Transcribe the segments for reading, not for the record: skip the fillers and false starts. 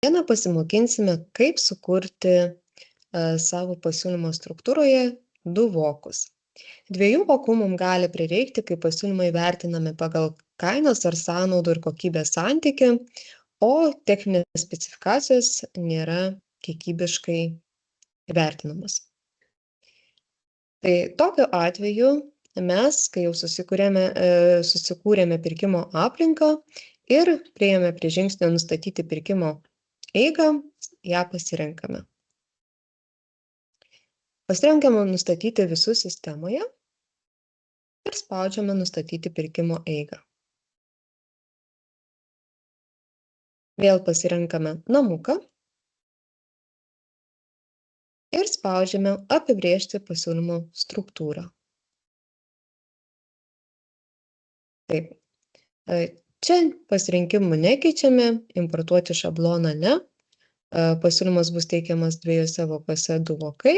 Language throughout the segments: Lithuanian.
Šiandien pasimokinsime, kaip sukurti savo pasiūlymo struktūroje du vokus. Dviejų vokų mums gali prireikti, kai pasiūlymai vertinami pagal kainos ar sąnaudų ir kokybės santykį, o techninės specifikacijos nėra kiekybiškai vertinamos. Tai tokiu atveju mes, kai jau susikūrėme pirkimo aplinką ir priėjome prie žingsnio nustatyti pirkimo eigą, ją pasirenkame. Pasirenkame nustatyti visus sistemoje ir spaudžiame nustatyti pirkimo eigą. Vėl pasirenkame namuką ir spaudžiame apibrėžti pasiūlymo struktūrą. Taip. Čia pasirinkimų nekeičiame, importuoti šabloną ne. Pasiūlymas bus teikiamas dviejose vokuose du vokai.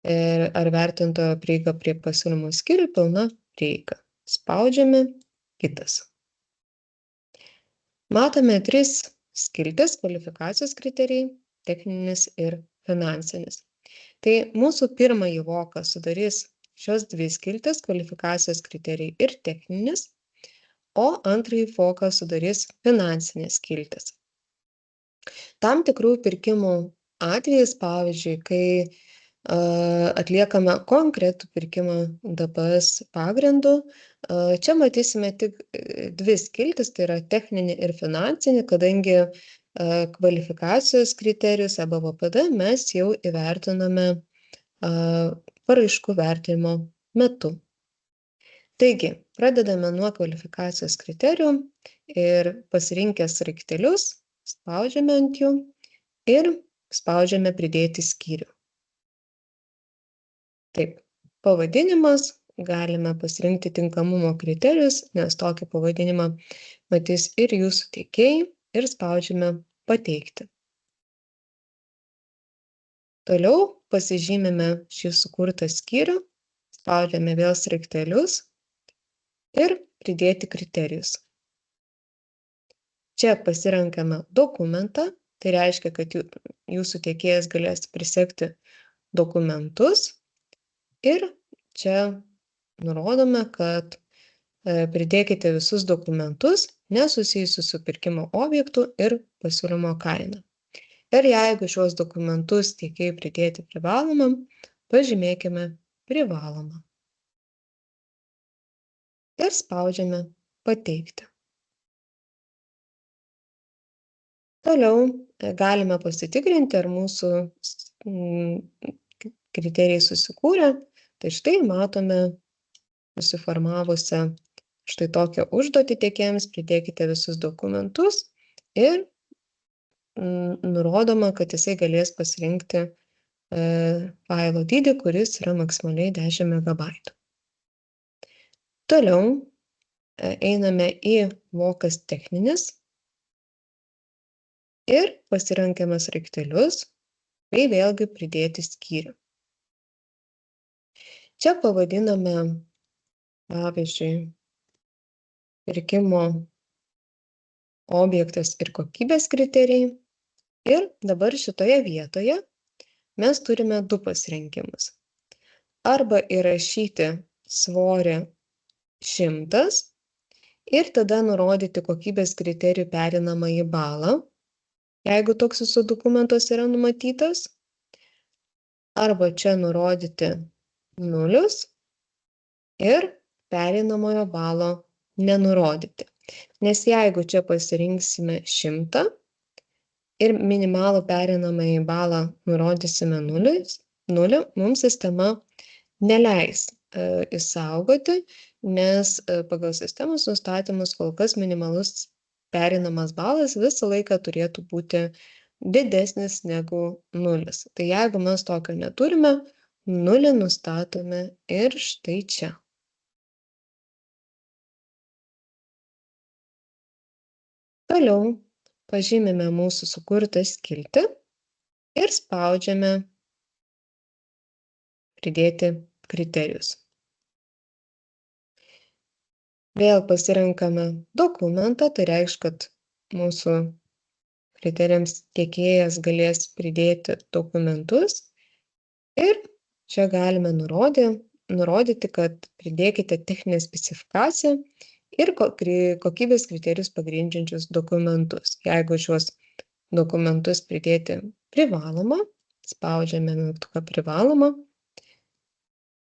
Ar vertintojo prieiga prie pasiūlymo skyrių pilna prieiga. Spaudžiame kitas. Matome 3 skiltis: kvalifikacijos kriterijai, techninis ir finansinis. Tai mūsų pirmąjį voką sudarys šios 2 skiltis: kvalifikacijos kriterijai ir techninis, o antrąjį voką sudarys finansinės skiltis. Tam tikrų pirkimų atvejais, pavyzdžiui, kai atliekame konkretų pirkimą DPS pagrindu, čia matysime tik 2 skiltis, tai yra techninį ir finansinį, kadangi kvalifikacijos kriterijus arba VPD mes jau įvertiname paraiškų vertinimo metu. Taigi, pradedame nuo kvalifikacijos kriterijų ir pasirinkę sraigtelius, spaudžiame ant jų ir spaudžiame pridėti skyrių. Taip, pavadinimas, galime pasirinkti tinkamumo kriterijus, nes tokį pavadinimą matys ir jūsų tiekėjai, ir spaudžiame pateikti. Toliau pasižymime šį sukurtą skyrių, spaudžiame vėl sraigtelius ir pridėti kriterijus. Čia pasirenkame dokumentą, tai reiškia, kad jūsų tiekėjas galės prisegti dokumentus ir čia nurodome, kad pridėkite visus dokumentus nesusijusius su pirkimo objektu ir pasiūlymo kaina. Ir jeigu šios dokumentus tiekėjai pridėti privalomam, pažymėkime privalomą. Ir spaudžiame pateikti. Toliau galime pasitikrinti, ar mūsų kriterijai susikūrė. Tai štai matome susiformavusią štai tokią užduotį tiekėjams: pridėkite visus dokumentus ir nurodoma, kad jisai galės pasirinkti failo dydį, kuris yra maksimaliai 10 MB. Toliau einame į vokas techninis ir pasirenkame sraigtelius bei vėlgi pridėti skyrių. Čia pavadiname, pavyzdžiui, pirkimo objektas ir kokybės kriterijai. Ir dabar šitoje vietoje mes turime 2 pasirinkimus. Arba įrašyti svorį 100 ir tada nurodyti kokybės kriterijų pereinamąjį balą, jeigu toks jūsų dokumentas yra numatytas. Arba čia nurodyti 0 ir pereinamojo balo nenurodyti. Nes jeigu čia pasirinksime 100 ir minimalų pereinamąjį balą nurodysime 0, mums sistema neleis išsaugoti, nes pagal sistemos nustatymus kol kas minimalus pereinamas balas visą laiką turėtų būti didesnis negu 0. Tai jeigu mes tokio neturime, 0 nustatome ir štai čia. Toliau pažymime mūsų sukurtą skiltį ir spaudžiame pridėti kriterijus. Vėl pasirenkame dokumentą, tai reiškia, kad mūsų kriterijams tiekėjas galės pridėti dokumentus ir čia galime nurodyti, kad pridėkite techninę specifikaciją ir kokybės kriterijus pagrindžiančius dokumentus. Jeigu šiuos dokumentus pridėti privaloma, spaudžiame mygtuką privaloma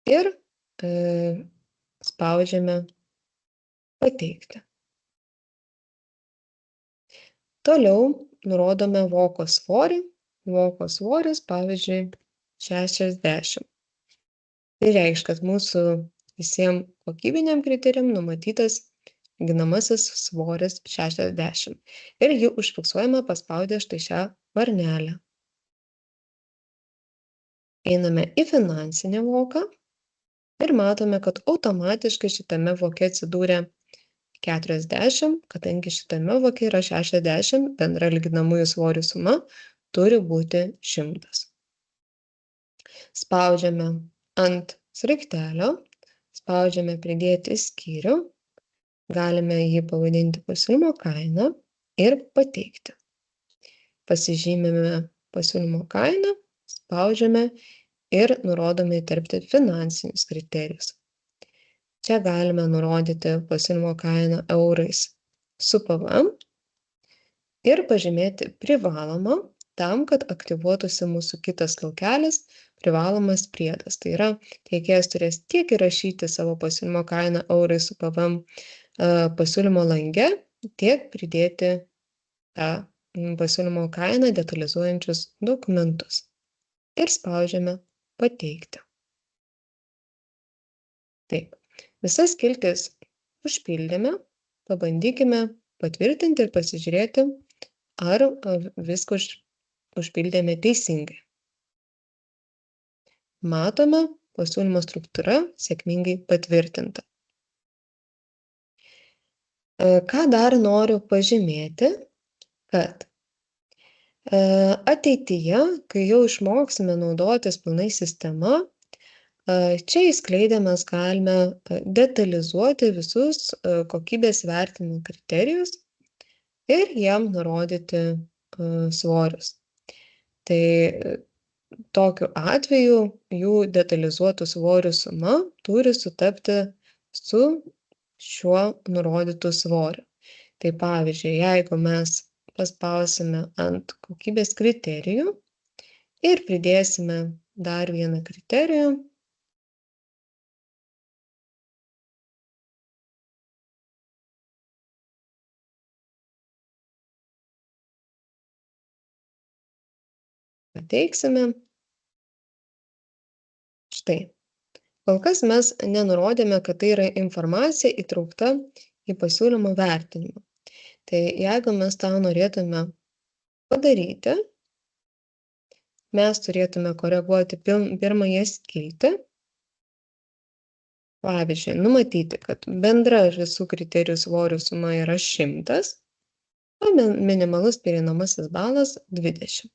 ir spaudžiame pateikti. Toliau nurodome voko svorį. Voko svoris, pavyzdžiui, 60. Tai reiškia, kad mūsų visiems kokybiniam kriterijam numatytas ginamasis svoris 60. Ir jį užfiksuojame paspaudę štai šią varnelę. Einame į finansinį voką ir matome, kad automatiškai šitame voke atsidūrė 40, kadangi šitame voke yra 60, bendra lyginamųjų svorių suma turi būti 100. Spaudžiame ant sraigtelio, spaudžiame pridėti skyrių, galime jį pavadinti pasiūlymo kainą ir pateikti. Pasižymime pasiūlymo kainą, spaudžiame ir nurodome įterpti finansinius kriterijus. Čia galime nurodyti pasiūlymo kainą eurais su PVM ir pažymėti privalomą tam, kad aktyvuotųsi mūsų kitas laukelis privalomas priedas. Tai yra, teikėjas turės tiek įrašyti savo pasiūlymo kainą eurais su PVM pasiūlymo lange, tiek pridėti tą pasiūlymo kainą detalizuojančius dokumentus. Ir spaudžiame pateikti. Taip, visas skiltis užpildėme, pabandykime patvirtinti ir pasižiūrėti, ar viską užpildėme teisingai. Matome, pasiūlymo struktūra sėkmingai patvirtinta. Ką dar noriu pažymėti, kad ateityje, kai jau išmoksime naudotis pilnai sistema, čia įskleidę mes galime detalizuoti visus kokybės vertinimo kriterijus ir jiem nurodyti svorius. Tai tokiu atveju jų detalizuotų svorių suma turi sutapti su šiuo nurodytu svoriu. Tai pavyzdžiui, jeigu mes paspausime ant kokybės kriterijų ir pridėsime dar vieną kriterijų, pateiksime. Štai. Kol kas mes nenurodėme, kad tai yra informacija įtraukta į pasiūlymo vertinimą. Tai jeigu mes tą norėtume padaryti, mes turėtume koreguoti pirmąją skiltį. Pavyzdžiui, numatyti, kad bendra visų kriterijų svorių suma yra 100, o minimalus pereinamasis balas 20.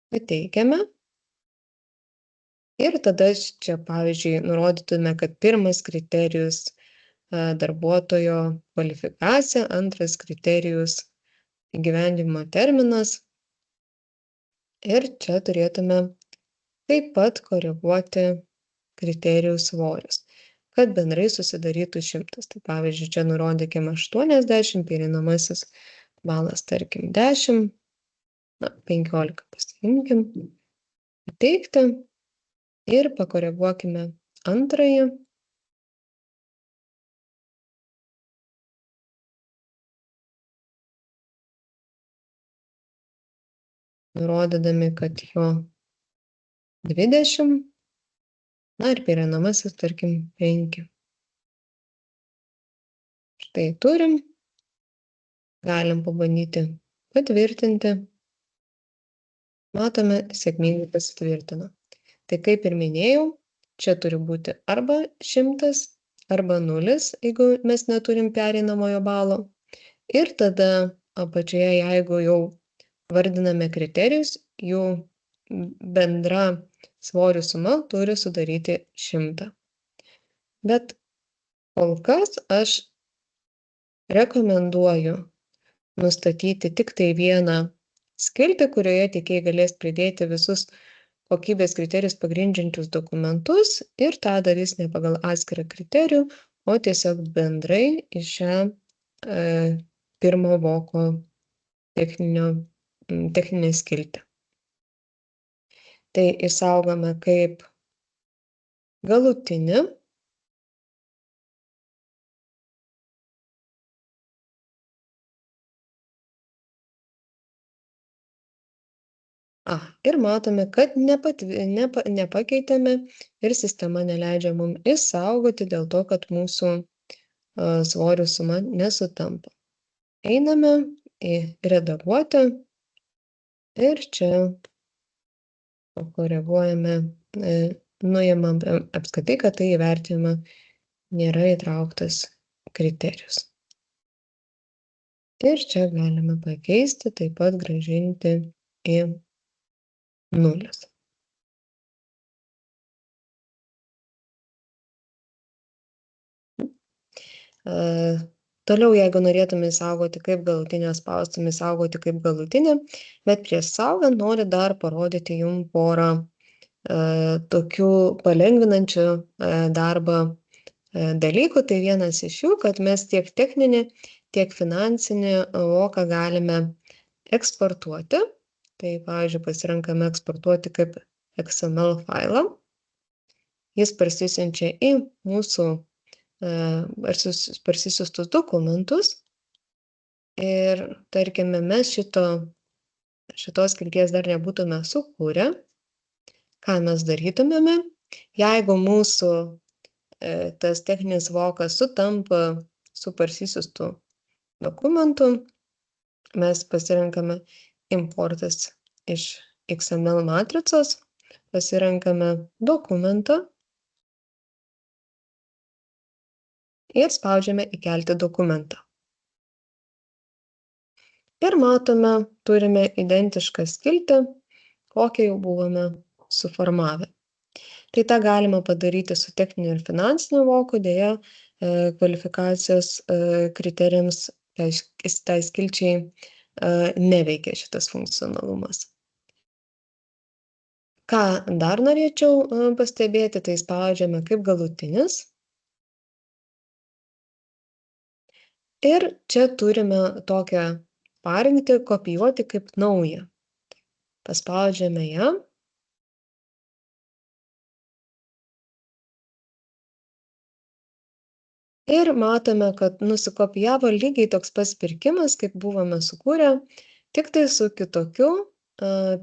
Pateikiame. Ir tada čia, pavyzdžiui, nurodytume, kad pirmas kriterijus darbuotojo kvalifikacija, antras kriterijus įgyvendinimo terminas. Ir čia turėtume taip pat koreguoti kriterijų svorius, kad bendrai susidarytų 100. Tai pavyzdžiui, čia nurodykime 80, pereinamasis balas, tarkim, 10, 15 pasiimkim, pateikti ir pakoreguokime antrąjį. Nurodydami, kad jo 20, ir pereinamasis, tarkim, 5. Štai turim, galim pabandyti patvirtinti. Matome, sėkmingai pasitvirtino. Tai kaip ir minėjau, čia turi būti arba 100, arba 0, jeigu mes neturim pereinamojo balo. Ir tada apačioje, jeigu jau vardiname kriterijus, jų bendra svorių suma turi sudaryti 100. Bet kol kas aš rekomenduoju nustatyti tik tai vieną skiltį, kurioje tiekėjai galės pridėti visus kokybės kriterijus pagrindžiančius dokumentus ir tą darys ne pagal atskirą kriterijų, o tiesiog bendrai į šią pirmo voko techninę skiltį. Tai išsaugome kaip galutinį. Ir matome, kad nepakeitėme ir sistema neleidžia mums išsaugoti dėl to, kad mūsų svorių suma nesutampa. Einame į redaguoti ir čia pakoreguojame, nuimam apskritai, kad tai įvertinimą nėra įtrauktas kriterijus. Ir čia galime pakeisti, taip pat grąžinti į nulis. Toliau, jeigu norėtume išsaugoti kaip galutinę, spaustume išsaugoti kaip galutinę, bet prieš saugant noriu dar parodyti jums porą tokių palengvinančių darbą dalykų. Tai vienas iš jų, kad mes tiek techninį, tiek finansinį voką galime eksportuoti. Tai, pavyzdžiui, pasirenkame eksportuoti kaip XML failą. Jis parsisiunčia į mūsų parsisiųstus dokumentus ir, tarkime, mes šitos skilties dar nebūtume sukūrę. Ką mes darytumėme? Jeigu mūsų tas techninis vokas sutampa su parsisiųstu dokumentu, mes pasirenkame importas iš XML matricos, pasirenkame dokumentą ir spaudžiame įkelti dokumentą. Ir matome, turime identišką skiltį, kokią jau buvome suformavę. Tai tą galima padaryti su techniniu ir finansiniu voku, deja kvalifikacijos kriterijams, tai skilčiai neveikia šitas funkcionalumas. Ką dar norėčiau pastebėti, tai spaudžiame kaip galutinis. Ir čia turime tokią parinktį kopijuoti kaip naują. Paspaudžiame ją. Ir matome, kad nusikopijavo lygiai toks pats pirkimas, kaip buvome sukūrę, tik tai su kitokiu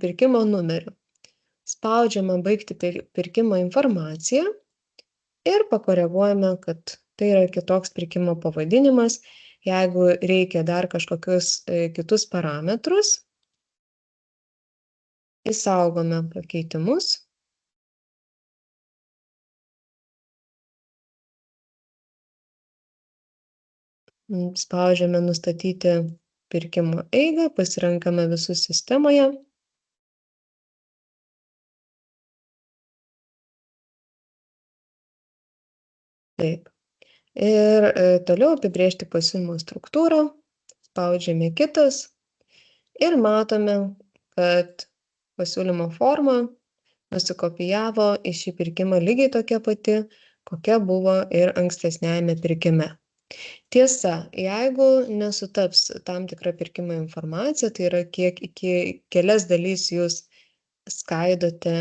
pirkimo numeriu. Spaudžiame baigti pirkimo informaciją ir pakoreguojame, kad tai yra kitoks pirkimo pavadinimas. Jeigu reikia dar kažkokius kitus parametrus, išsaugome pakeitimus. Spaudžiame nustatyti pirkimo eigą, pasirenkame visus sistemoje. Taip. Ir toliau apibrėžti pasiūlymo struktūrą, spaudžiame kitas ir matome, kad pasiūlymo forma nusikopijavo į šį pirkimą lygiai tokia pati, kokia buvo ir ankstesniajame pirkime. Tiesa, jeigu nesutaps tam tikra pirkimo informacija, tai yra kiek iki kelias dalys jūs skaidote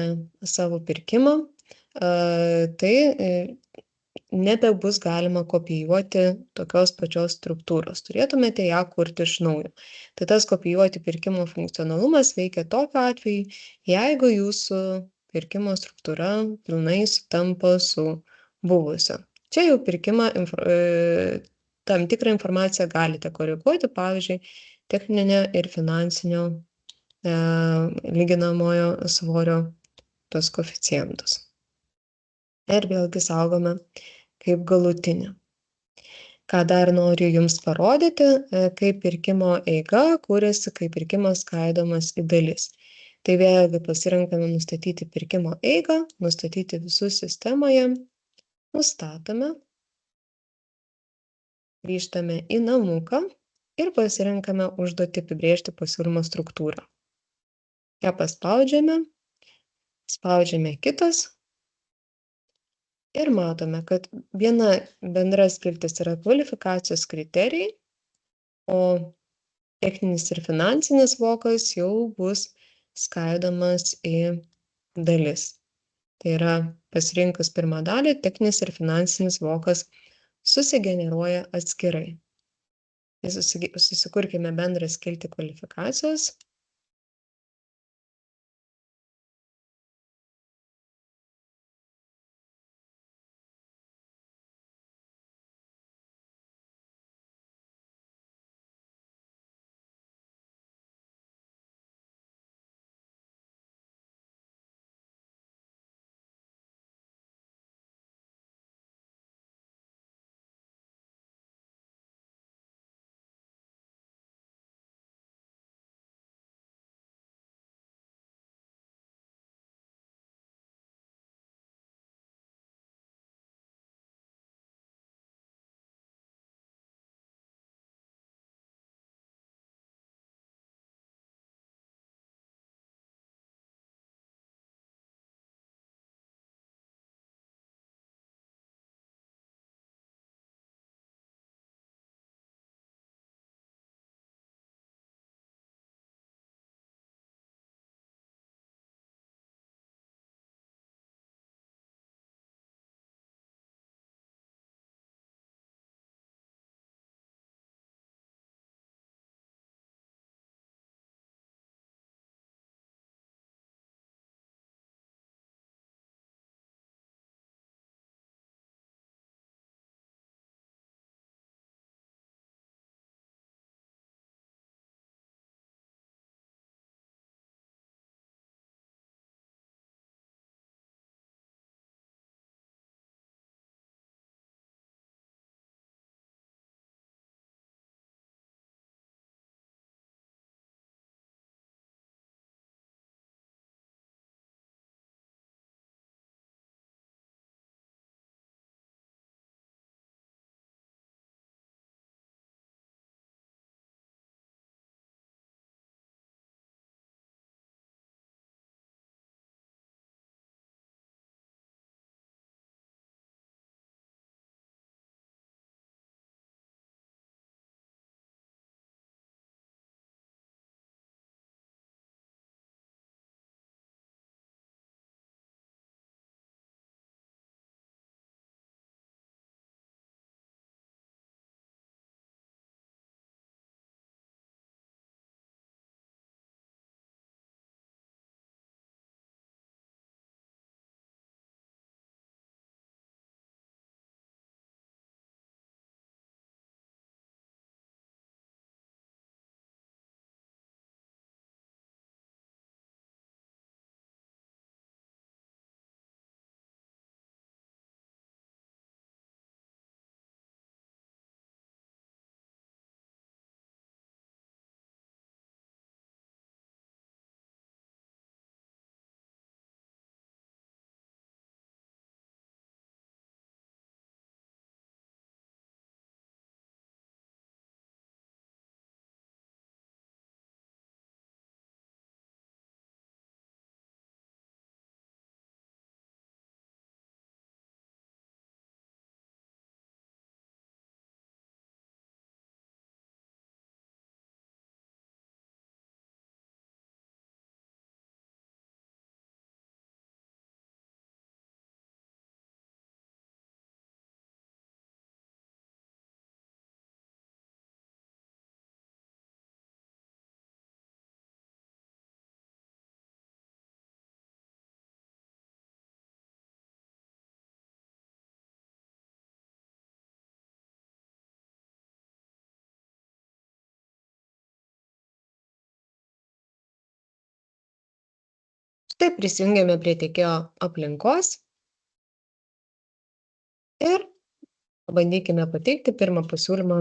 savo pirkimą, tai nebebus galima kopijuoti tokios pačios struktūros. Turėtumėte ją kurti iš naujo. Tai tas kopijuoti pirkimo funkcionalumas veikia tokiu atveju, jeigu jūsų pirkimo struktūra pilnai sutampa su buvusiu. Čia jau pirkimą, tam tikrą informaciją galite koreguoti, pavyzdžiui, techninio ir finansinio lyginamojo svorio tos koeficientus. Ir vėlgi saugome kaip galutinį. Ką dar noriu jums parodyti, kaip pirkimo eiga kūrėsi, kaip pirkimas skaidomas į dalis. Tai vėlgi pasirenkame nustatyti pirkimo eigą, nustatyti visus sistemoje, nustatome, grįžtame į namuką ir pasirenkame užduotį apibrėžti pasiūlymo struktūrą. Ją paspaudžiame, spaudžiame kitas ir matome, kad viena bendra skiltis yra kvalifikacijos kriterijai, o techninis ir finansinis vokas jau bus skaidomas į dalis. Tai yra, pasirinkus pirmą dalį, techninis ir finansinis vokas susigeneruoja atskirai. Tai susikurkime bendrą skiltį kvalifikacijos. Štai prisijungiame prie tiekėjo aplinkos ir pabandykime pateikti pirmą pasiūlymą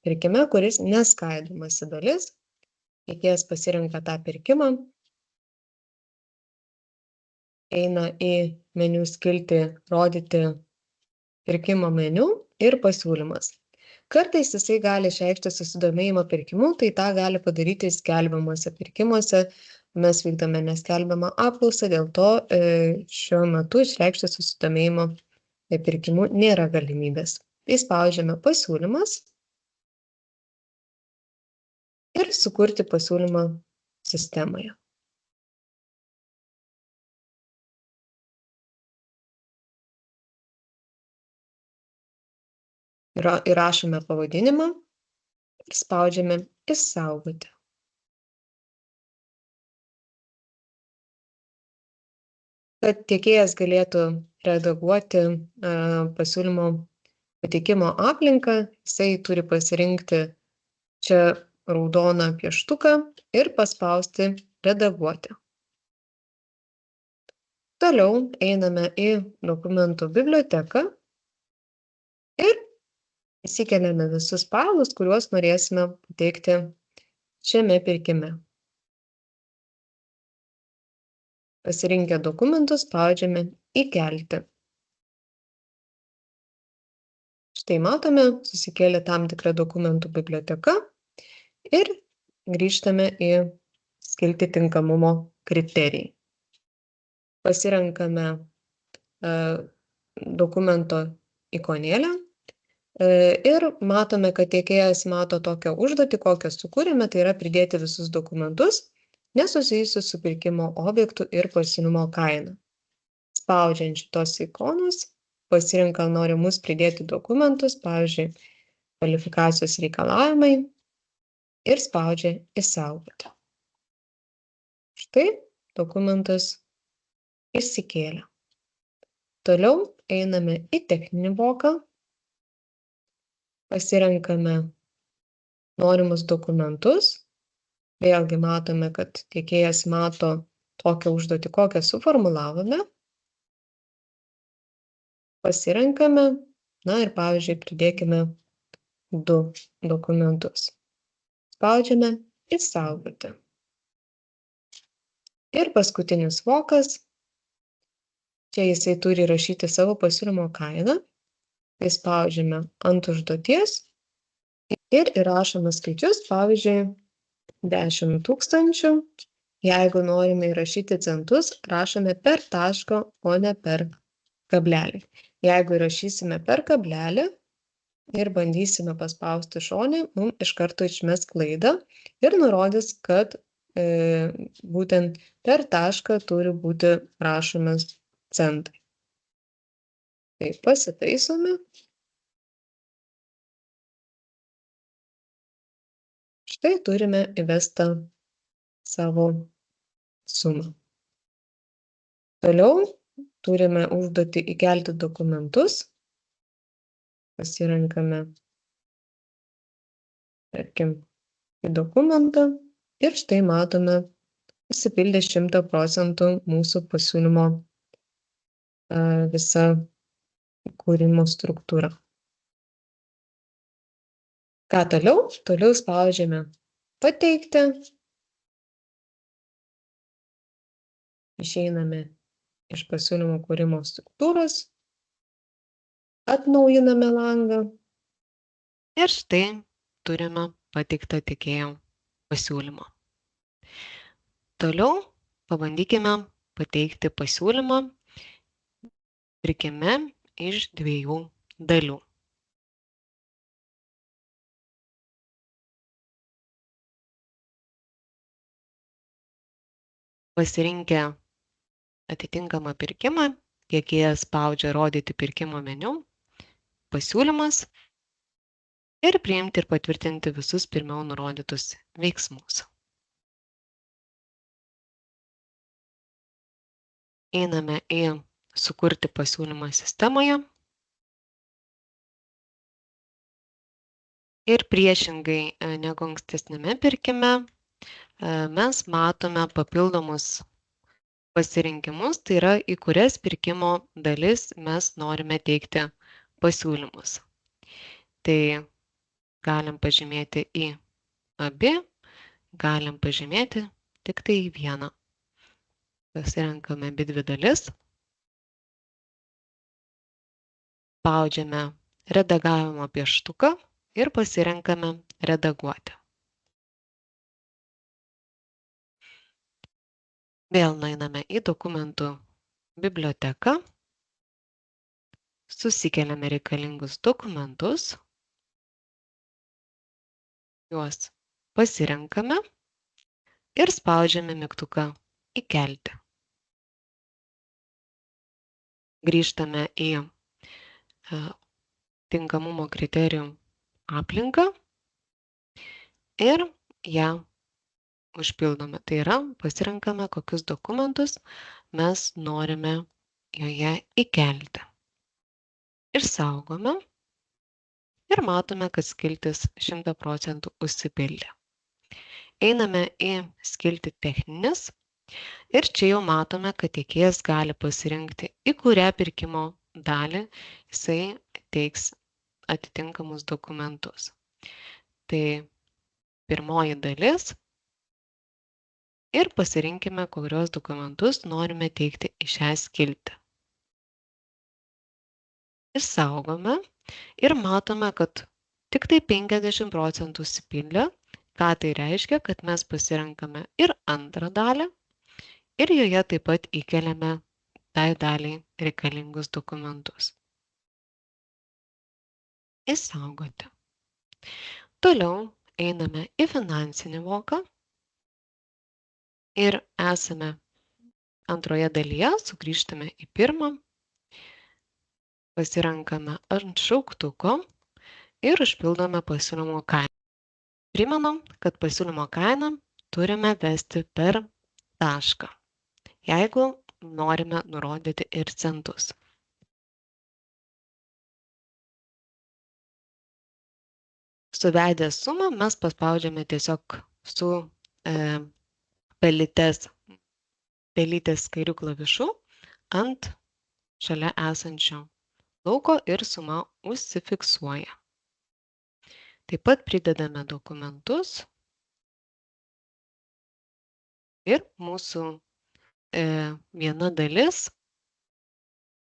pirkime, kuris neskaidomas į dalis. Tiekėjas pasirenka tą pirkimą, eina į meniu skiltį rodyti pirkimo meniu ir pasiūlymas. Kartais jisai gali išreikšti susidomėjimą pirkimu, tai tą gali padaryti skelbiamuose pirkimuose. Mes vykdome neskelbiamą apklausą, dėl to šiuo metu išreikšti susidomėjimo pirkimu nėra galimybės. Tai spaudžiame pasiūlymas ir sukurti pasiūlymą sistemoje. Įrašome pavadinimą ir spaudžiame išsaugoti. Kad tiekėjas galėtų redaguoti pasiūlymo pateikimo aplinką, jisai turi pasirinkti čia raudoną pieštuką ir paspausti redaguoti. Toliau einame į dokumentų biblioteką ir įsikeliame visus failus, kuriuos norėsime pateikti šiame pirkime. Pasirinkę dokumentus spaudžiame įkelti. Štai matome, susikėlė tam tikra dokumentų biblioteka ir grįžtame į skiltį tinkamumo kriterijai. Pasirenkame dokumento ikonėlę ir matome, kad tiekėjas mato tokią užduotį, kokią sukūrėme, tai yra pridėti visus dokumentus nesusijusius su pirkimo objektu ir pasiūlymo kaina. Spaudžiant šitos ikonos, pasirenka norimus pridėti dokumentus, pavyzdžiui, kvalifikacijos reikalavimai ir spaudžia išsaugoti. Štai dokumentas išsikėlė. Toliau einame į techninį voką, pasirenkame norimus dokumentus. Vėlgi matome, kad tiekėjas mato tokią užduotį, kokią suformulavome. Pasirenkame, ir pavyzdžiui, pridėkime 2 dokumentus. Spaudžiame išsaugoti. Ir paskutinis vokas. Čia jisai turi rašyti savo pasiūlymo kainą. Tai spaudžiame ant užduoties ir įrašome skaičius, pavyzdžiui, 10 000. Jeigu norime įrašyti centus, rašome per tašką, o ne per kablelį. Jeigu įrašysime per kablelį ir bandysime paspausti šone, mums iš karto išmes klaidą ir nurodys, kad būtent per tašką turi būti rašomas centai. Tai pasitaisome. Štai turime įvestą savo sumą. Toliau turime užduotį įkelti dokumentus. Pasirenkame, tarkim, į dokumentą ir štai matome, išsipildė 100% mūsų pasiūlymo visa kūrimo struktūra. Ką toliau? Toliau spaudžiame pateikti. Išeiname iš pasiūlymo kūrimo struktūros. Atnaujiname langą. Ir štai turime pateiktą tiekėjo pasiūlymą. Toliau pabandykime pateikti pasiūlymą pirkime iš 2 dalių. Pasirinkę atitinkamą pirkimą, tiekėjas spaudžia rodyti pirkimo meniu, pasiūlymas ir priimti ir patvirtinti visus pirmiau nurodytus veiksmus. Einame į sukurti pasiūlymą sistemoje ir priešingai negu ankstesniame pirkime mes matome papildomus pasirinkimus, tai yra į kurias pirkimo dalis mes norime teikti pasiūlymus. Tai galim pažymėti į abi, galim pažymėti tik tai į vieną. Pasirenkame abi 2 dalis. Spaudžiame redagavimo pieštuką ir pasirenkame redaguoti. Vėl nueiname į dokumentų biblioteką, susikeliame reikalingus dokumentus, juos pasirenkame ir spaudžiame mygtuką įkelti. Grįžtame į tinkamumo kriterijų aplinką ir ją užpildome. Tai yra, pasirenkame, kokius dokumentus mes norime joje įkelti. Išsaugome ir matome, kad skiltis 100% užsipildė. Einame į skiltį techninis ir čia jau matome, kad tiekėjas gali pasirinkti, į kurią pirkimo dalį jisai teiks atitinkamus dokumentus. Tai pirmoji dalis ir pasirinkime, kurios dokumentus norime teikti į šią skiltį. Išsaugome ir matome, kad tik tai 50% užsipildė. Ką tai reiškia, kad mes pasirenkame ir antrą dalį ir joje taip pat įkeliame tai daliai reikalingus dokumentus. Išsaugoti. Toliau einame į finansinį voką ir esame antroje dalyje, sugrįžtame į pirmą, pasirenkame ant šauktuko ir užpildome pasiūlymo kainą. Primenam, kad pasiūlymo kainą turime vesti per tašką, jeigu norime nurodyti ir centus. Suvedę sumą mes paspaudžiame tiesiog su pelytės kairiu klavišu ant šalia esančio lauko ir suma užsifiksuoja. Taip pat pridedame dokumentus ir mūsų viena dalis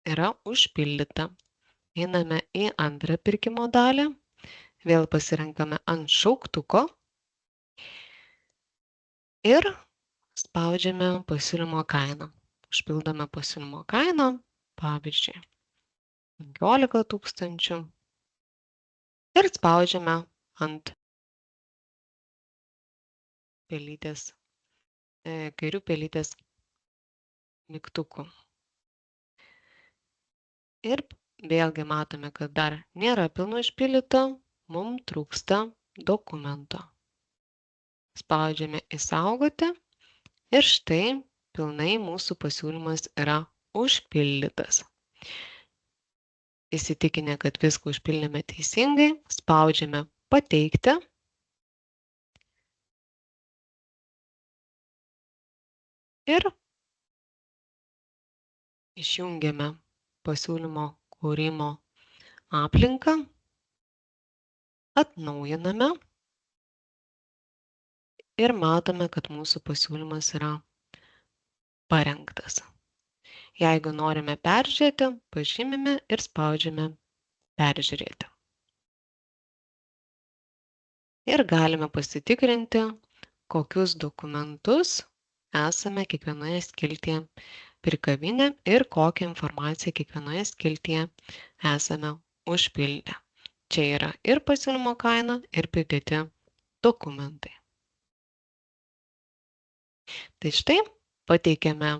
yra užpildyta. Einame į antrą pirkimo dalį, vėl pasirenkame ant šauktuko ir spaudžiame pasiūlymo kainą. Užpildome pasiūlymo kainą, pavyzdžiui, 15 000 ir spaudžiame ant kairių pelytės mygtukų. Ir vėlgi matome, kad dar nėra pilnai užpildyta, mums trūksta dokumento. Spaudžiame išsaugoti ir štai pilnai mūsų pasiūlymas yra užpildytas. Įsitikinę, kad viską užpildėme teisingai, spaudžiame pateikti. Ir išjungiame pasiūlymo kūrimo aplinką, atnaujiname ir matome, kad mūsų pasiūlymas yra parengtas. Jeigu norime peržiūrėti, pažymime ir spaudžiame peržiūrėti. Ir galime pasitikrinti, kokius dokumentus esame kiekvienoje skiltyje prikabinę ir kokią informaciją kiekvienoje skiltyje esame užpildę. Čia yra ir pasiūlymo kaina, ir pridėti dokumentai. Tai štai pateikėme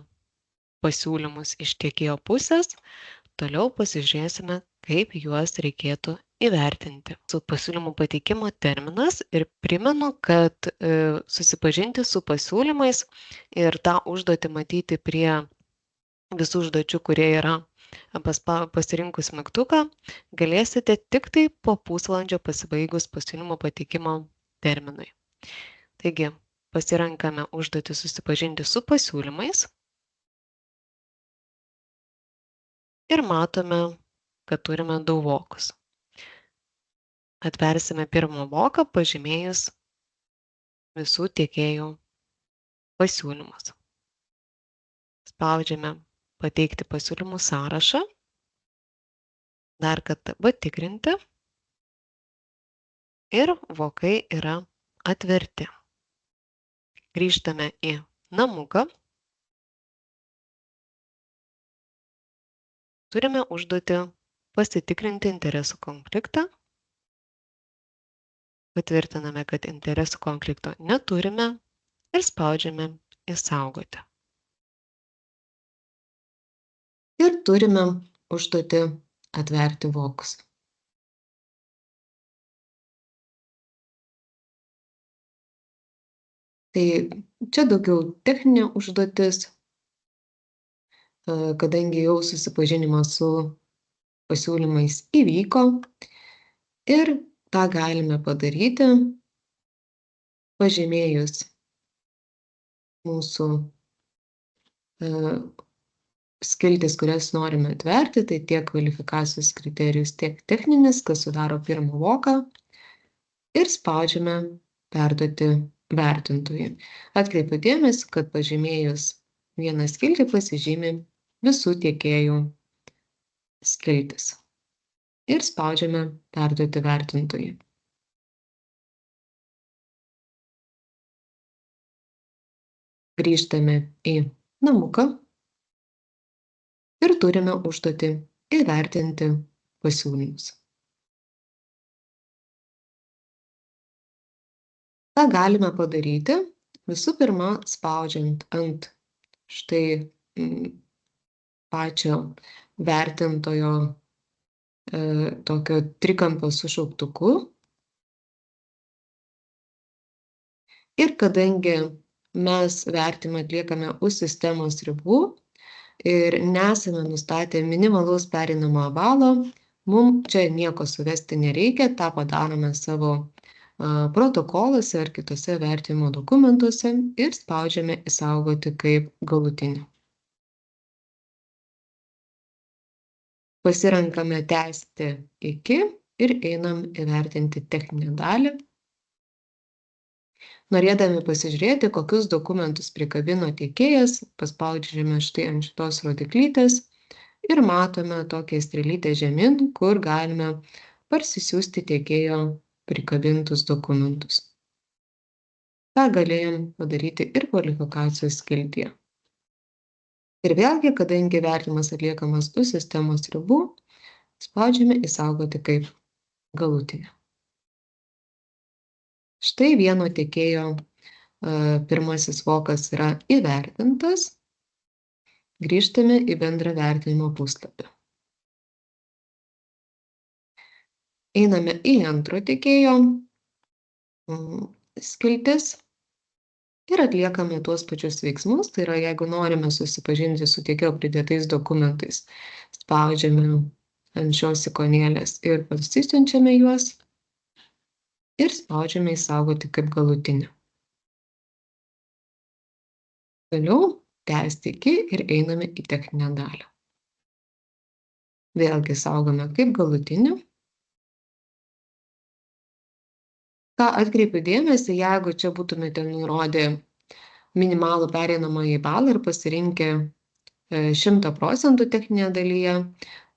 pasiūlymus iš tiekėjo pusės, toliau pasižiūrėsime, kaip juos reikėtų įvertinti. Su pasiūlymų pateikimo terminas ir primenu, kad susipažinti su pasiūlymais ir tą užduotį matyti prie visų užduočių, kurie yra pasirinkus mygtuką, galėsite tik tai po pusvalandžio pasibaigus pasiūlymo pateikimo terminui. Taigi, pasirenkame užduotį susipažinti su pasiūlymais ir matome, kad turime du vokus. Atversime pirmą voką, pažymėjus visų tiekėjų pasiūlymus. Spaudžiame pateikti pasiūlymų sąrašą, dar kartą patikrinti ir vokai yra atverti. Grįžtame į namuką. Turime užduotį pasitikrinti interesų konfliktą. Patvirtiname, kad interesų konflikto neturime ir spaudžiame Išsaugoti. Ir turime užduotį atverti vokus. Tai čia daugiau techninė užduotis, kadangi jau susipažinimas su pasiūlymais įvyko ir tą galime padaryti pažymėjus mūsų skiltis, kurias norime atverti, tai tiek kvalifikacijos kriterijus, tiek techninis, kas sudaro pirmą voką ir spaudžiame perduoti vertintojui. Atkreipiu dėmesį, kad pažymėjus vieną skiltį pasižymi visų tiekėjų skiltis ir spaudžiame perduoti vertintojui. Grįžtame į namuką ir turime užduotį įvertinti pasiūlymus. Ką galime padaryti? Visų pirma, spaudžiant ant štai pačio vertintojo tokio trikampio su šauktuku. Ir kadangi mes vertimą atliekame už sistemos ribų ir nesame nustatę minimalaus pereinamojo balo, mums čia nieko suvesti nereikia, tą padarome savo protokoluose ar kitose vertinimo dokumentuose ir spaudžiame Išsaugoti kaip galutinį. Pasirenkame tęsti iki ir einam įvertinti techninę dalį. Norėdami pasižiūrėti, kokius dokumentus prikabino tiekėjas, paspaudžiame štai ant šitos rodiklytės ir matome tokią strėlytę žemyn, kur galime parsisiųsti tiekėjo prikabintus dokumentus. tą galėjom padaryti ir kvalifikacijos skiltyje. Ir vėlgi, kadangi vertinimas atliekamas už sistemos ribų, spaudžiame Išsaugoti kaip galutinį. Štai vieno tiekėjo pirmasis vokas yra įvertintas. Grįžtame į bendrą vertinimo puslapį. Einame į antro tiekėjo skiltis ir atliekame tuos pačius veiksmus. Tai yra, jeigu norime susipažinti su tiekėjo pridėtais dokumentais, spaudžiame ant šios ikonėlės ir parsisiunčiame juos ir spaudžiame Išsaugoti kaip galutinį. Toliau tęsti iki ir einame į techninę dalį. Vėlgi saugome kaip galutinį. Ką atkreipiu dėmesį, jeigu čia būtumėte nurodę minimalų pereinamąjį balą ir pasirinkę 100% techninėje dalyje,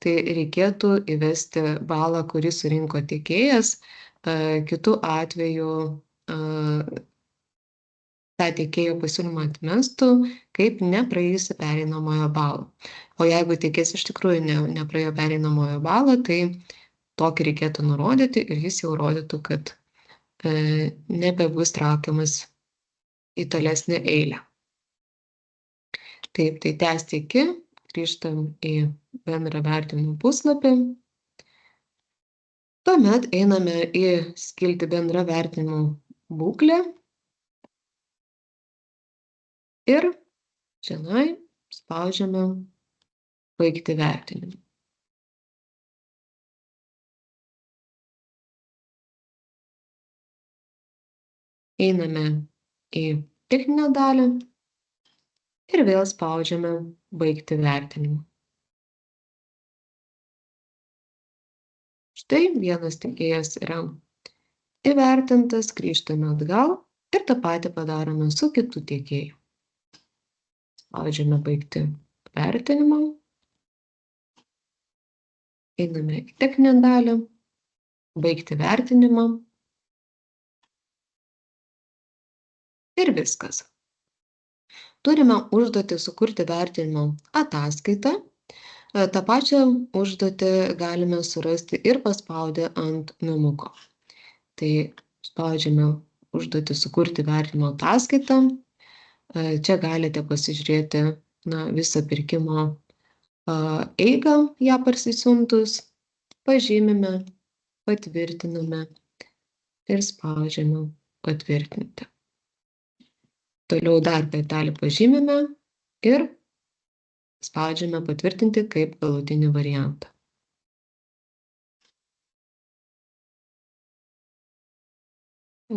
tai reikėtų įvesti balą, kurį surinko tiekėjas. Kitu atveju tą tiekėjo pasiūlymą atmestų kaip nepraėjusi pereinamojo balo. O jeigu tiekėjas iš tikrųjų nepraėjo pereinamojo balo, tai tokį reikėtų nurodyti ir jis jau rodytų, kad nebebus traukiamas į tolesnę eilę. Taip, tai tęsti iki, grįžtam į bendrą vertinimo puslapį. Tuomet einame į skiltį bendra vertinimo būklė. Ir čionai spaudžiame Baigti vertinimą. Einame į techninę dalį ir vėl spaudžiame Baigti vertinimą. Štai vienas tiekėjas yra įvertintas, grįžtame atgal ir tą patį padarome su kitu tiekėju. Spaudžiame Baigti vertinimą. Einame į techninę dalį, Baigti vertinimą ir viskas. Turime užduotį sukurti vertinimo ataskaitą. tą pačią užduotį galime surasti ir paspaudę ant namuko. Tai spaudžiame užduotį sukurti vertinimo ataskaitą. Čia galite pasižiūrėti visą pirkimo eigą ją parsisiuntus, pažymime, patvirtiname ir spaudžiame patvirtinti. Toliau dar kartelį pažymime ir spaudžiame patvirtinti kaip galutinį variantą.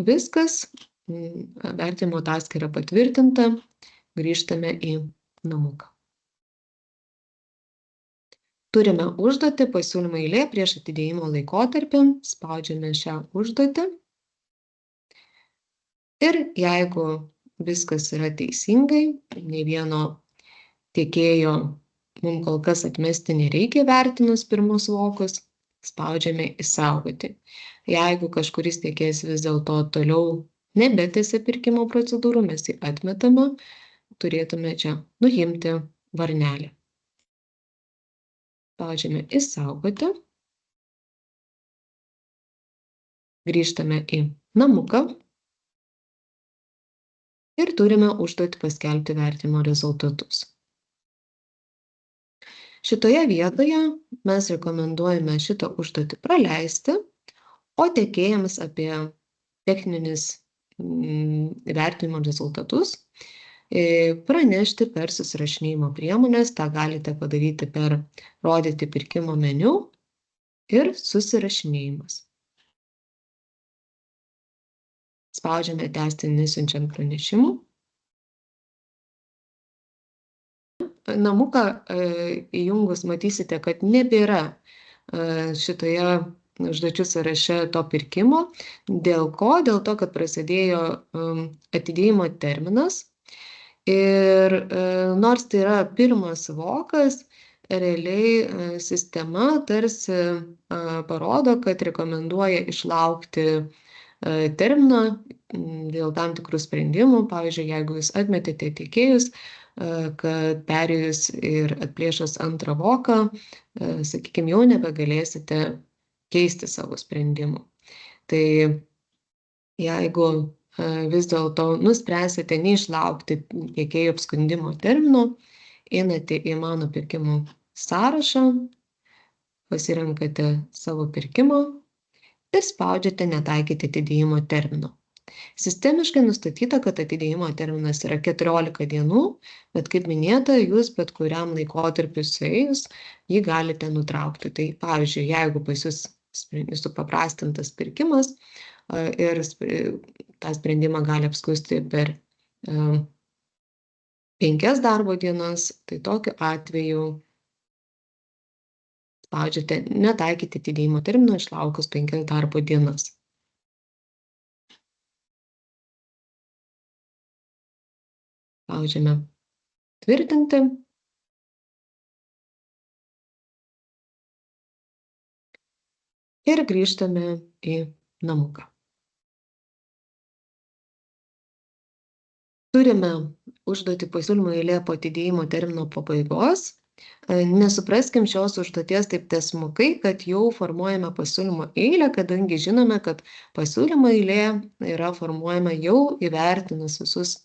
Viskas, vertinimo ataskaita yra patvirtinta, grįžtame į namuką. Turime užduotį pasiūlymų eilė prieš atidėjimo laikotarpį, spaudžiame šią užduotį ir jeigu viskas yra teisingai, nei vieno tiekėjo mums kol kas atmesti nereikia vertinus pirmus vokus, spaudžiame išsaugoti. Jeigu kažkuris tiekėjas vis dėlto toliau nebetęsia pirkimo procedūrų, mes jį atmetame, turėtume čia nuimti varnelį. Spaudžiame išsaugoti. Grįžtame į namuką ir turime užduotį paskelbti vertinimo rezultatus. Šitoje vietoje mes rekomenduojame šitą užduotį praleisti, o tiekėjams apie techninis vertinimo rezultatus pranešti per susirašinėjimo priemones. Ta galite padaryti per rodyti pirkimo meniu ir susirašinėjimas. Spaudžiame tęsti nesiunčiant pranešimų. Namuką įjungus matysite, kad nebėra šitoje užduočių sąraše to pirkimo. Dėl ko? Dėl to, kad prasidėjo atidėjimo terminas. Ir nors tai yra pirmas vokas, realiai sistema tarsi parodo, kad rekomenduoja išlaukti terminą dėl tam tikrų sprendimų. Pavyzdžiui, jeigu jūs atmetėte tiekėjus, kad perėjus ir atplėšus antrą voką, sakykime, jau nebegalėsite keisti savo sprendimų. Tai jeigu vis dėlto nuspręsite neišlaukti tiekėjų apskundimo termino, einate į mano pirkimų sąrašą, pasirenkate savo pirkimą ir spaudžiate netaikyti atidėjimo termino. Sistemiškai nustatyta, kad atidėjimo terminas yra 14 dienų, bet kaip minėta, jūs bet kuriam laikotarpiu suėjus jį galite nutraukti. Tai pavyzdžiui, jeigu pas jūs supaprastintas pirkimas ir tą sprendimą gali apskųsti per 5 darbo dienas, tai tokiu atveju spaudžiate netaikyti atidėjimo termino išlaukus 5 darbo dienas. Spaudžiame tvirtinti. Ir grįžtame į namuką. Turime užduotį pasiūlymų eilė po atidėjimo termino pabaigos. Nesupraskim šios užduoties taip tiesmukai, kad jau formuojame pasiūlymo eilę, kadangi žinome, kad pasiūlymo eilė yra formuojama jau įvertinus visus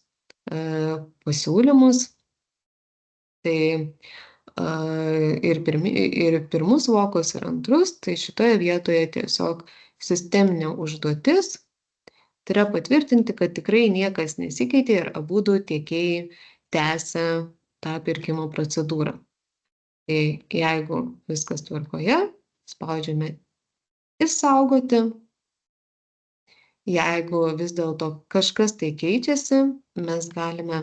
pasiūlymus. Tai ir pirmus vokus, ir antrus, tai šitoje vietoje tiesiog sisteminė užduotis. Tai yra patvirtinti, kad tikrai niekas nesikeitė ir abudu tiekėjai tęsia tą pirkimo procedūrą. Tai jeigu viskas tvarkoje, spaudžiame išsaugoti. Jeigu vis dėlto kažkas tai keičiasi, mes galime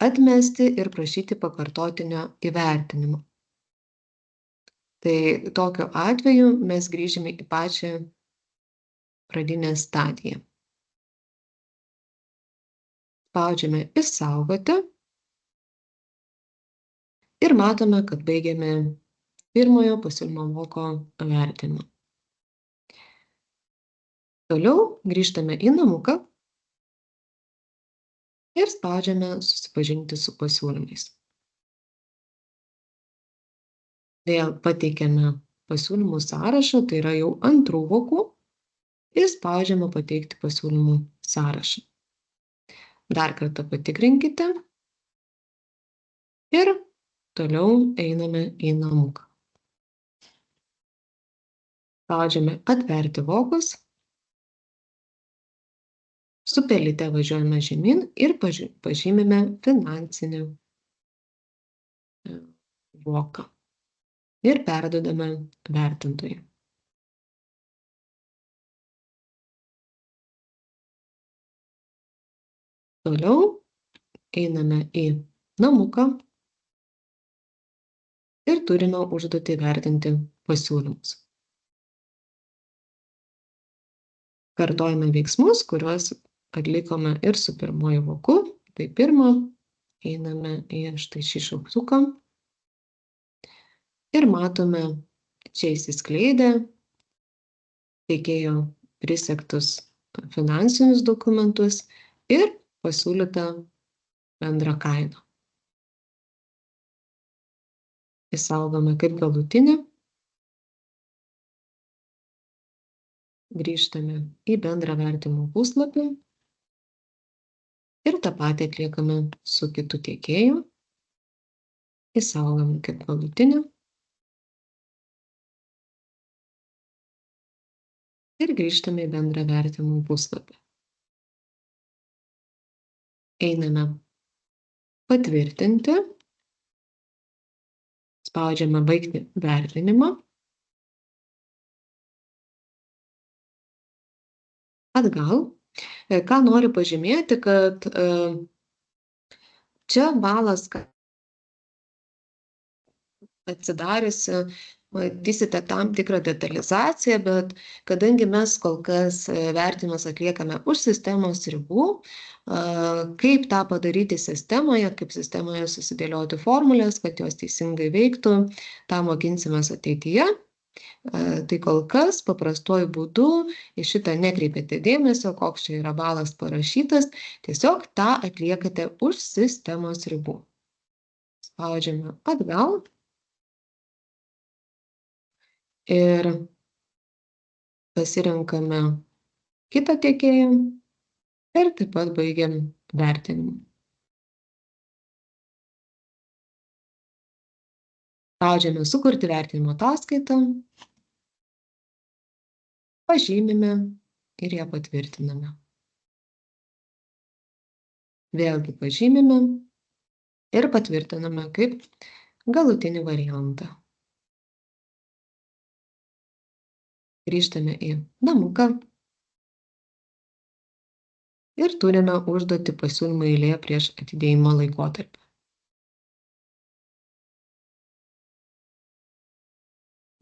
atmesti ir prašyti pakartotinio įvertinimo. Tai tokiu atveju mes grįžime į pačią pradinę stadiją. Spaudžiame išsaugoti ir matome, kad baigėme pirmojo pasiūlymo voko vertinimą. Toliau grįžtame į namuką ir spaudžiame susipažinti su pasiūlymais. Vėl pateikiame pasiūlymų sąrašą, tai yra jau antrų vokų, ir spaudžiame pateikti pasiūlymų sąrašą. Dar kartą patikrinkite ir toliau einame į namuką. Spaudžiame atverti vokus, su pelyte važiuojame žemyn ir pažymime finansinį voką ir perduodame vertintojui. Toliau einame į namuką ir turime užduotį vertinti pasiūlymus. Kartojame veiksmus, kuriuos atlikome ir su pirmuoju voku. Tai pirma, einame į štai šį šauktuką ir matome čia įsiskleidę teikėjo prisegtus finansinius dokumentus ir pasiūlytą bendrą kainą. Išsaugome kaip galutinį. Grįžtame į bendrą vertinimo puslapį ir tą patį atliekame su kitu tiekėju. Išsaugome kaip galutinį ir grįžtame į bendrą vertinimo puslapį. Einame patvirtinti, spaudžiame baigti vertinimą, atgal. Ką noriu pažymėti, kad čia balas atsidariusi, matysite tam tikrą detalizaciją, bet kadangi mes kol kas vertinimus atliekame už sistemos ribų, kaip tą padaryti sistemoje, kaip sistemoje susidėlioti formulės, kad jos teisingai veiktų, tą mokinsimės ateityje. Tai kol kas paprastuoju būdu į šitą nekreipiate dėmesio, koks čia yra balas parašytas, tiesiog tą atliekate už sistemos ribų. Spaudžiame atgal. Ir pasirenkame kitą tiekėją ir taip pat baigiam vertinimą. Spaudžiame sukurti vertinimo ataskaitą, pažymime ir ją patvirtiname. Vėlgi pažymime ir patvirtiname kaip galutinį variantą. Grįžtame į namuką ir turime užduotį pasiūlymų eilėje prieš atidėjimo laikotarpį.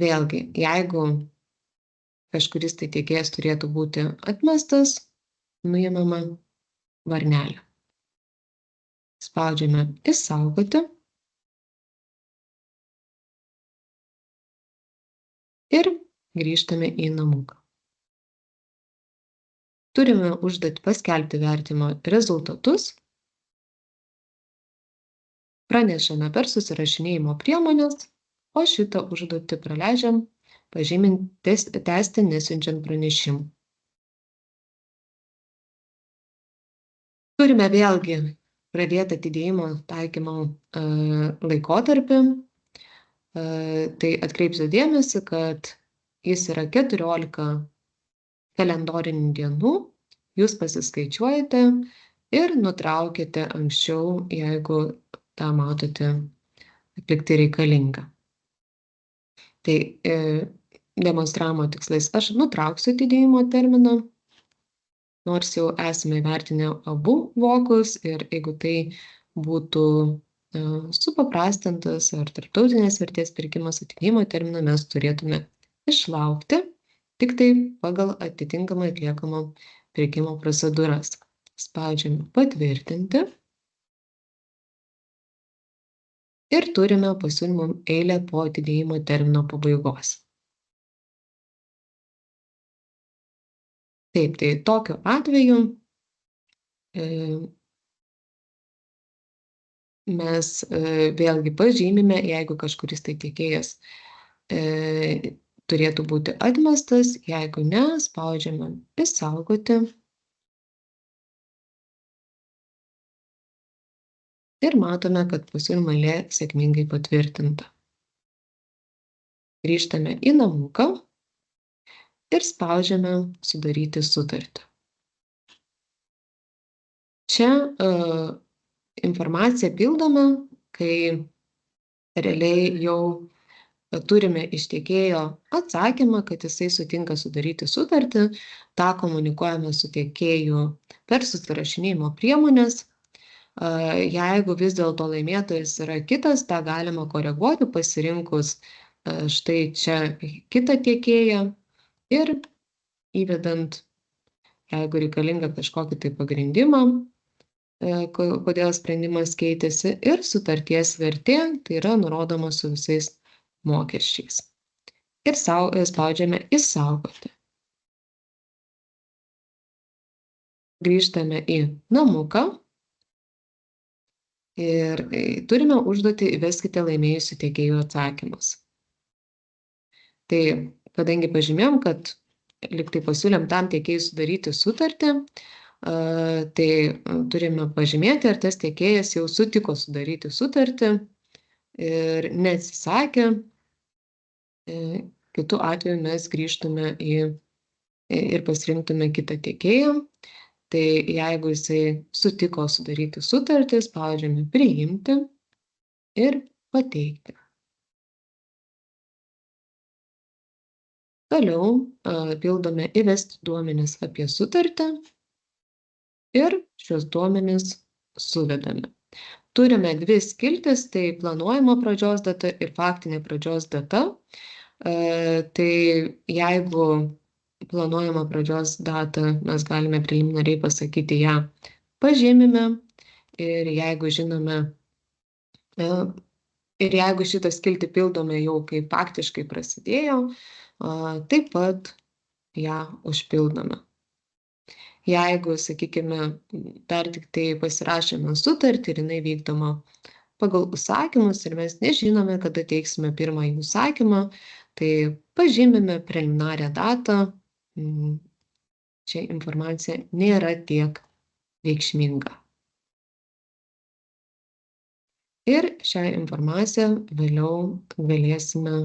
Vėlgi, jeigu kažkuris tai tiekėjas turėtų būti atmestas, nuimame varnelę. Spaudžiame išsaugoti ir grįžtame į namuką. Turime užduotį paskelbti vertimo rezultatus. Pranešame per susirašinėjimo priemones, o šitą užduotį praleidžiam, pažymint tęsti nesiunčiant pranešimų. Turime vėlgi pradėti atidėjimo taikymo laikotarpį. Tai atkreipsiu dėmesį, kad jis yra 14 kalendorinių dienų, jūs pasiskaičiuojate ir nutraukite anksčiau, jeigu tą matote atlikti reikalinga. Tai demonstravimo tikslais aš nutrauksiu atidėjimo terminą, nors jau esame įvertinę abu vokus ir jeigu tai būtų supaprastintas ar tarptautinės vertės pirkimas atidėjimo terminą mes turėtume išlaukti tik tai pagal atitinkamai atliekamą pirkimo procedūras. Spaudžiame patvirtinti ir turime pasiūlymų eilę po atidėjimo termino pabaigos. Taip, tai tokiu atveju mes vėlgi pažymime, jeigu kažkuris tai tiekėjas turėtų būti atmestas, jeigu ne, spaudžiame išsaugoti ir matome, kad pasiūlymo eilė sėkmingai patvirtinta. Grįžtame į namuką ir spaudžiame sudaryti sutartį. Čia informaciją pildome, kai realiai jau turime iš tiekėjo atsakymą, kad jisai sutinka sudaryti sutartį, tą komunikuojame su tiekėju per susirašinėjimo priemones. Jeigu vis dėlto laimėtojas yra kitas, tą galima koreguoti pasirinkus štai čia kitą tiekėją ir įvedant, jeigu reikalinga kažkokį tai pagrindimą, kodėl sprendimas keitėsi ir sutarties vertė, tai yra nurodoma su visais mokesčiais. Ir spaudžiame išsaugoti. Grįžtame į namuką ir turime užduotį įveskite laimėjusių tiekėjų atsakymus. Tai kadangi pažymėjom, kad liktai pasiūlėm tam tiekėjui sudaryti sutartį, tai turime pažymėti, ar tas tiekėjas jau sutiko sudaryti sutartį ir neatsisakė. Kitu atveju mes grįžtume ir pasirinktume kitą tiekėją. Tai jeigu jisai sutiko sudaryti sutartį, spaudžiame priimti ir pateikti. Toliau pildome įvesti duomenis apie sutartį ir šios duomenis suvedame. Turime dvi skiltis, tai planuojama pradžios data ir faktinė pradžios data. Tai jeigu planuojama pradžios datą, mes galime preliminariai pasakyti ją pažymime ir jeigu žinome, ir jeigu šitą skiltį pildome jau kai faktiškai prasidėjo, taip pat ją užpildome. Jeigu, sakykime, dar tik tai pasirašėme sutartį ir jinai vykdoma pagal užsakymus ir mes nežinome, kada teiksime pirmąjį užsakymą, tai pažymime preliminarią datą. Čia informacija nėra tiek reikšminga. Ir šią informaciją vėliau galėsime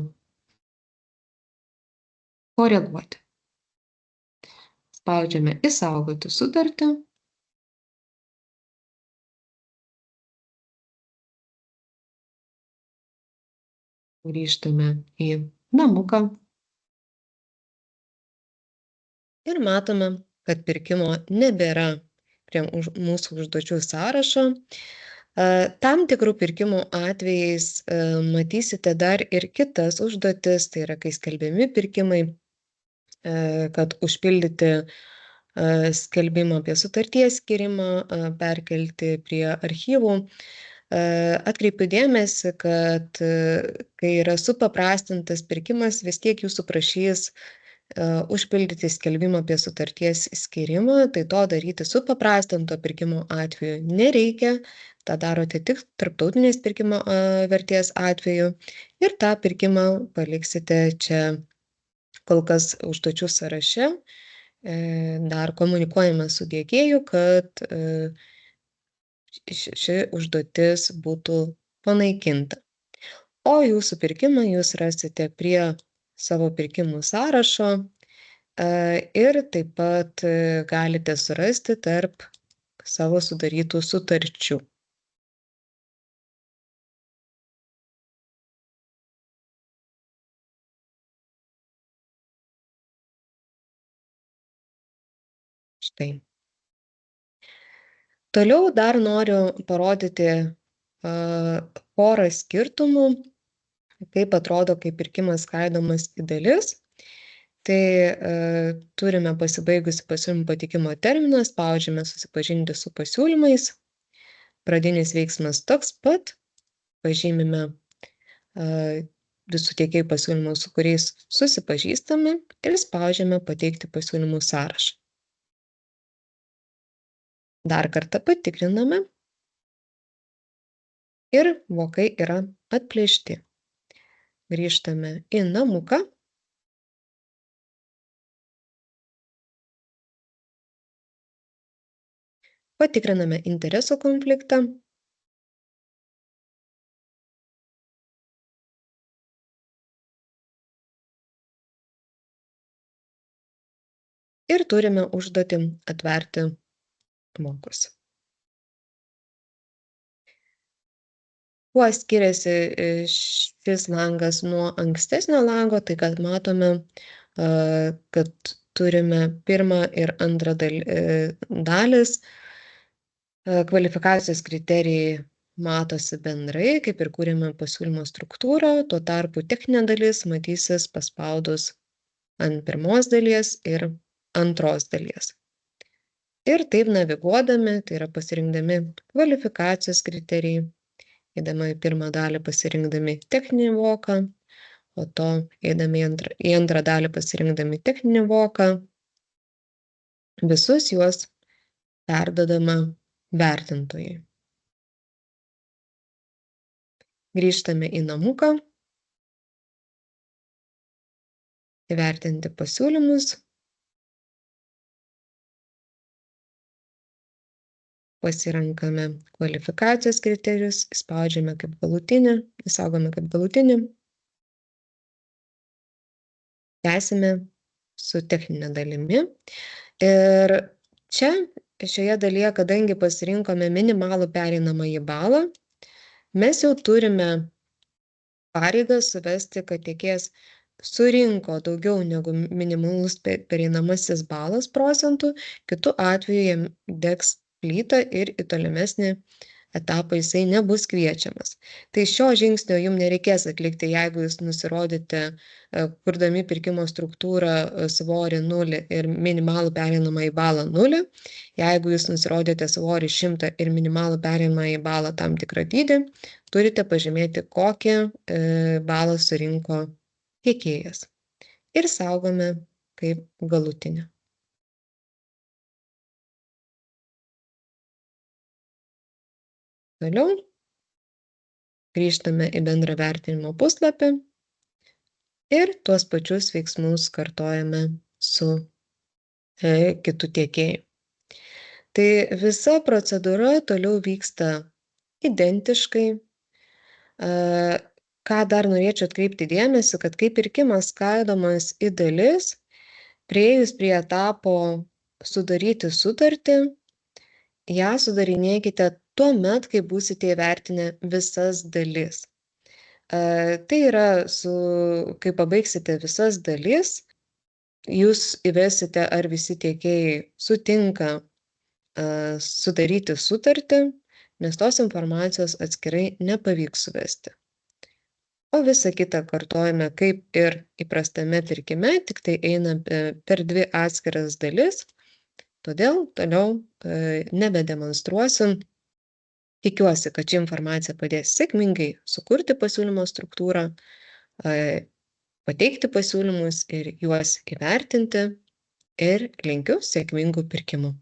koreguoti. Spaudžiame išsaugoti sutartį. Grįžtame į namuką. Ir matome, kad pirkimo nebėra prie mūsų užduočių sąrašo. Tam tikrų pirkimų atvejais matysite dar ir kitas užduotis, tai yra, kai skelbiami pirkimai, kad užpildyti skelbimą apie sutarties skyrimą, perkelti prie archyvų. Atkreipiu dėmesį, kad kai yra supaprastintas pirkimas, vis tiek jūsų prašys užpildyti skelbimą apie sutarties skyrimą, tai to daryti supaprastinto pirkimo atveju nereikia, tą darote tik tarptautinės pirkimo vertės atveju ir tą pirkimą paliksite čia kol kas užduočių sąraše. Dar komunikuojame su tiekėju, kad ši užduotis būtų panaikinta. O jūsų pirkimą jūs rasite prie savo pirkimų sąrašo ir taip pat galite surasti tarp savo sudarytų sutarčių. Štai. Toliau dar noriu parodyti porą skirtumų, kaip atrodo, kai pirkimas skaidomas į dalis. Tai turime pasibaigusi pasiūlymų pateikimo terminą, spaudžiame susipažinti su pasiūlymais. Pradinis veiksmas toks pat, pažymime visų tiekėjų pasiūlymus, su kuriais susipažįstame ir spaudžiame pateikti pasiūlymų sąrašą. Dar kartą patikriname. ir vokai yra atplėšti. Grįžtame į namuką. Patikriname interesų konfliktą. Ir turime užduotį atverti vokus. Kuo skiriasi šis langas nuo ankstesnio lango, tai kad matome, kad turime pirmą ir antrą dalis. Kvalifikacijos kriterijai matosi bendrai, kaip ir kūrėme pasiūlymo struktūrą, tuo tarpu techninė dalis matysis paspaudus ant pirmos dalies ir antros dalies. Ir taip naviguodami, tai yra pasirinkdami kvalifikacijos kriterijai, eidami į pirmą dalį pasirinkdami techninį voką, o to eidami į antrą dalį pasirinkdami techninį voką, visus juos perduodama vertintojui. Grįžtame į namuką, įvertinti pasiūlymus, pasirenkame kvalifikacijos kriterijus, spaudžiame kaip galutinį, įsaugome kaip galutinį, tęsime su techninė dalimi. Ir čia, šioje dalyje, kadangi pasirinkome minimalų pereinamąjį balą, mes jau turime pareigą suvesti, kad tiekėjas surinko daugiau negu minimalus pereinamasis balas procentų, kitu atveju jam degs plytą ir į tolimesnį etapą jisai nebus kviečiamas. Tai šio žingsnio jums nereikės atlikti, jeigu jūs nusirodite, kurdami pirkimo struktūrą, svorį 0 ir minimalų pereinamąjį balą 0. Jeigu jūs nusirodėte svorį 100 ir minimalų pereinamąjį balą tam tikrą dydį, turite pažymėti, kokį balą surinko tiekėjas. Ir saugome kaip galutinį. Toliau grįžtame į bendrą vertinimo puslapį ir tuos pačius veiksmus kartojame su kitu tiekėju. Tai visa procedūra toliau vyksta identiškai. Ką dar norėčiau atkreipti dėmesį, kad kai pirkimas skaidomas į dalis, priėjus prie etapo sudaryti sutartį, ją sudarinėkite tuomet, kai būsite įvertinę visas dalis. Tai yra, kai pabaigsite visas dalis, jūs įvesite, ar visi tiekėjai sutinka sudaryti sutartį, nes tos informacijos atskirai nepavyks suvesti. O visą kitą kartojame kaip ir įprastame pirkime, tik tai eina per dvi atskiras dalis, todėl toliau nebedemonstruosiu. Tikiuosi, kad ši informacija padės sėkmingai sukurti pasiūlymo struktūrą, pateikti pasiūlymus ir juos įvertinti, ir linkiu sėkmingų pirkimų.